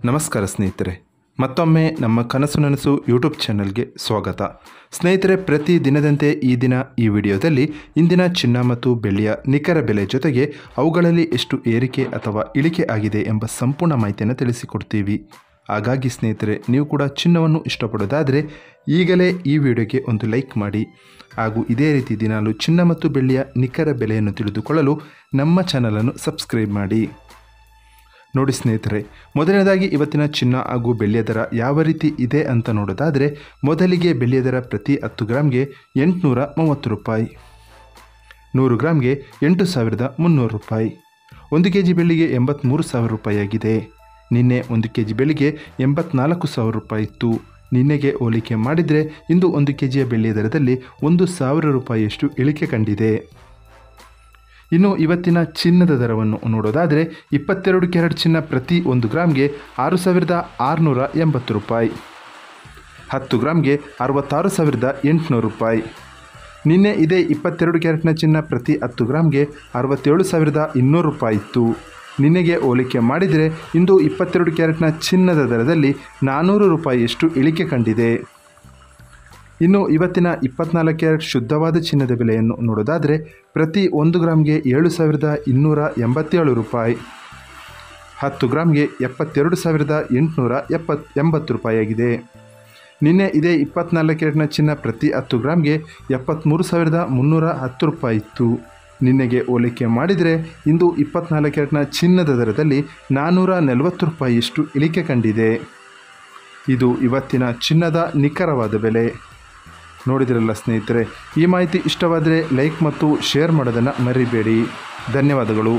ನಮಸ್ಕಾರ ಸ್ನೇಹಿತರೆ, ಮತ್ತೊಮ್ಮೆ ನಮ್ಮ ಕನಸು ನನಸು ಯೂಟ್ಯೂಬ್ ಚಾನಲ್ಗೆ ಸ್ವಾಗತ. ಸ್ನೇಹಿತರೆ, ಪ್ರತಿ ದಿನದಂತೆ ಈ ವಿಡಿಯೋದಲ್ಲಿ ಇಂದಿನ ಚಿನ್ನ ಮತ್ತು ಬೆಳ್ಳಿಯ ನಿಖರ ಬೆಲೆ ಜೊತೆಗೆ ಅವುಗಳಲ್ಲಿ ಎಷ್ಟು ಏರಿಕೆ ಅಥವಾ ಇಳಿಕೆ ಆಗಿದೆ ಎಂಬ ಸಂಪೂರ್ಣ ಮಾಹಿತಿಯನ್ನು ತಿಳಿಸಿಕೊಡ್ತೀವಿ. ಹಾಗಾಗಿ ಸ್ನೇಹಿತರೆ, ನೀವು ಕೂಡ ಚಿನ್ನವನ್ನು ಇಷ್ಟಪಡೋದಾದರೆ ಈಗಲೇ ಈ ವಿಡಿಯೋಗೆ ಒಂದು ಲೈಕ್ ಮಾಡಿ. ಹಾಗೂ ಇದೇ ರೀತಿ ದಿನಾಲು ಚಿನ್ನ ಮತ್ತು ಬೆಳ್ಳಿಯ ನಿಖರ ಬೆಲೆಯನ್ನು ತಿಳಿದುಕೊಳ್ಳಲು ನಮ್ಮ ಚಾನಲನ್ನು ಸಬ್ಸ್ಕ್ರೈಬ್ ಮಾಡಿ. ನೋಡಿ ಸ್ನೇಹಿತರೆ, ಮೊದಲನೇದಾಗಿ ಇವತ್ತಿನ ಚಿನ್ನ ಹಾಗೂ ಬೆಳ್ಳಿಯ ದರ ಯಾವ ರೀತಿ ಇದೆ ಅಂತ ನೋಡೋದಾದರೆ, ಮೊದಲಿಗೆ ಬೆಳ್ಳಿಯ ದರ ಪ್ರತಿ 10 ಗ್ರಾಮ್ಗೆ 830 ರೂಪಾಯಿ, 100 ಗ್ರಾಮ್ಗೆ 8,300 ರೂಪಾಯಿ, 1 ಕೆಜಿ ಬೆಳ್ಳಿಗೆ 83,000 ರೂಪಾಯಿ ಆಗಿದೆ. ನಿನ್ನೆ 1 ಕೆಜಿ ಬೆಳ್ಳಿಗೆ 84,000 ರೂಪಾಯಿ ಇತ್ತು. ನಿನ್ನೆಗೆ ಹೋಲಿಕೆ ಮಾಡಿದರೆ ಇಂದು 1 ಕೆಜಿಯ ಬೆಳ್ಳಿಯ ದರದಲ್ಲಿ 1,000 ರೂಪಾಯಿಯಷ್ಟು ಇಳಿಕೆ ಕಂಡಿದೆ. ಇನ್ನು ಇವತ್ತಿನ ಚಿನ್ನದ ದರವನ್ನು ನೋಡೋದಾದರೆ, 22 ಕ್ಯಾರೆಟ್ ಚಿನ್ನ ಪ್ರತಿ 1 ಗ್ರಾಮ್ಗೆ 6,680 ರೂಪಾಯಿ, 10 ಗ್ರಾಮ್ಗೆ 66,800 ರೂಪಾಯಿ. ನಿನ್ನೆ ಇದೇ 22 ಕ್ಯಾರೆಟ್ನ ಚಿನ್ನ ಪ್ರತಿ 10 ಗ್ರಾಮ್ಗೆ 67,200 ರೂಪಾಯಿ ಇತ್ತು. ನಿನ್ನೆಗೆ ಹೋಲಿಕೆ ಮಾಡಿದರೆ ಇಂದು 22 ಕ್ಯಾರೆಟ್ನ ಚಿನ್ನದ ದರದಲ್ಲಿ 400 ರೂಪಾಯಿಯಷ್ಟು ಇಳಿಕೆ ಕಂಡಿದೆ. ಇನ್ನು ಇವತ್ತಿನ 24 ಕ್ಯಾರೆಟ್ ಶುದ್ಧವಾದ ಚಿನ್ನದ ಬೆಲೆಯನ್ನು ನೋಡೋದಾದರೆ, ಪ್ರತಿ 1 ಗ್ರಾಮ್ಗೆ 7,287 ರೂಪಾಯಿ, 10 ಗ್ರಾಮ್ಗೆ 72,880 ರೂಪಾಯಿ ಆಗಿದೆ. ನಿನ್ನೆ ಇದೇ 24 ಕ್ಯಾರೆಟ್ನ ಚಿನ್ನ ಪ್ರತಿ 10 ಗ್ರಾಮ್ಗೆ 73,310 ರೂಪಾಯಿ ಇತ್ತು. ನಿನ್ನೆಗೆ ಹೋಲಿಕೆ ಮಾಡಿದರೆ ಇಂದು 24 ಕ್ಯಾರೆಟ್ನ ಚಿನ್ನದ ದರದಲ್ಲಿ 440 ರೂಪಾಯಿಯಷ್ಟು ಇಳಿಕೆ ಕಂಡಿದೆ. ಇದು ಇವತ್ತಿನ ಚಿನ್ನದ ನಿಖರವಾದ ಬೆಲೆ. ನೋಡಿದಿರಲ್ಲ ಸ್ನೇಹಿತರೆ, ಈ ಮಾಹಿತಿ ಇಷ್ಟವಾದರೆ ಲೈಕ್ ಮತ್ತು ಶೇರ್ ಮಾಡೋದನ್ನು ಮರಿಬೇಡಿ. ಧನ್ಯವಾದಗಳು.